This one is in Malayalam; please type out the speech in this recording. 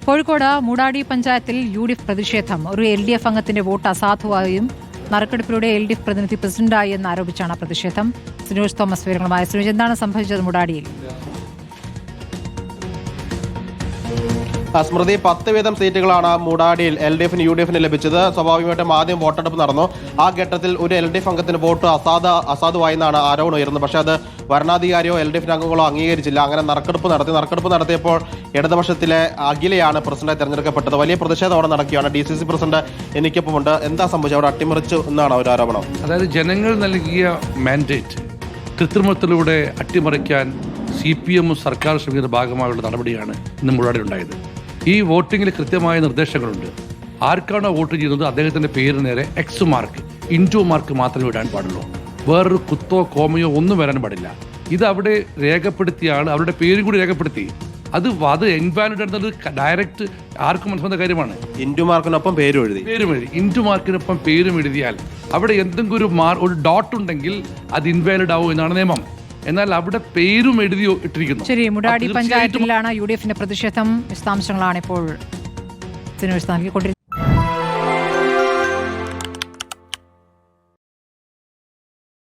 കോഴിക്കോട് മൂടാടി പഞ്ചായത്തിൽ UDF പ്രതിഷേധം. ഒരു LDF അംഗത്തിന്റെ വോട്ട് അസാധുവായും നറുക്കെടുപ്പിലൂടെ LDF പ്രതിനിധി പ്രസിഡന്റായി എന്ന് ആരോപിച്ചാണ് പ്രതിഷേധം. സുനോജ് തോമസ് വിവരങ്ങളുമായി. സുനോജ്, എന്താണ് സംഭവിച്ചത് മൂടാടിയിൽ? സ്മൃതി, 10 വീതം സീറ്റുകളാണ് മൂടാടിയിൽ LDFന് UDFന് ലഭിച്ചത്. സ്വാഭാവികമായിട്ടും ആദ്യം വോട്ടെടുപ്പ് നടന്നു. ആ ഘട്ടത്തിൽ ഒരു LDF അംഗത്തിന് വോട്ട് അസാധുവായെന്നാണ് ആരോപണം ഉയർന്നത്. പക്ഷേ അത് വരണാധികാരിയോ LDF അംഗങ്ങളോ അംഗീകരിച്ചില്ല. അങ്ങനെ നറുക്കെടുപ്പ് നടത്തിയപ്പോൾ ഇടതുപക്ഷത്തിലെ അഖിലയാണ് പ്രസിഡന്റായി തെരഞ്ഞെടുക്കപ്പെട്ടത്. വലിയ പ്രതിഷേധം അവിടെ നടക്കുകയാണ്. DCC പ്രസിഡന്റ് എനിക്കൊപ്പമുണ്ട്. എന്താ സംഭവിച്ചത്? അവിടെ അട്ടിമറിച്ചു എന്നാണ് ഒരു ആരോപണം. അതായത് ജനങ്ങൾ നൽകിയ മാൻഡേറ്റ് കൃത്രിമത്തിലൂടെ അട്ടിമറിക്കാൻ CPM സർക്കാർ ശ്രമിക്കുന്ന ഭാഗമായുള്ള നടപടിയാണ് ഇന്ന് മൂടാടി ഉണ്ടായത്. ഈ വോട്ടിങ്ങിൽ കൃത്യമായ നിർദ്ദേശങ്ങളുണ്ട്. ആർക്കാണോ വോട്ട് ചെയ്യുന്നത് അദ്ദേഹത്തിന്റെ പേര് നേരെ X മാർക്ക്, ഇൻറ്റു മാർക്ക് മാത്രമേ ഇടാൻ പാടുള്ളൂ. വേറൊരു കുത്തോ കോമയോ ഒന്നും വരാൻ പാടില്ല. ഇത് അവിടെ രേഖപ്പെടുത്തിയാണ്, അവരുടെ പേരും കൂടി രേഖപ്പെടുത്തി. അത് ഇൻവാലിഡ് എന്നത് ഡയറക്റ്റ് ആർക്കും മനസ്സിലാക്കുന്ന കാര്യമാണ്. ഇൻറ്റു മാർക്കിനൊപ്പം പേരും എഴുതി. ഇൻറ്റു മാർക്കിനൊപ്പം പേരും എഴുതിയാൽ അവിടെ എന്തെങ്കിലും ഒരു ഡോട്ട് ഉണ്ടെങ്കിൽ അത് ഇൻവാലിഡ് ആവും എന്നാണ് നിയമം. എന്നാൽ അവിടെ പേരും എഴുതി ഇട്ടിരിക്കുന്നു. ശരി, മൂടാടി പഞ്ചായത്തിലാണ് UDFന്റെ പ്രതിഷേധം. വിശദാംശങ്ങളാണ് ഇപ്പോൾ നൽകിക്കൊണ്ടിരിക്കുന്നത്.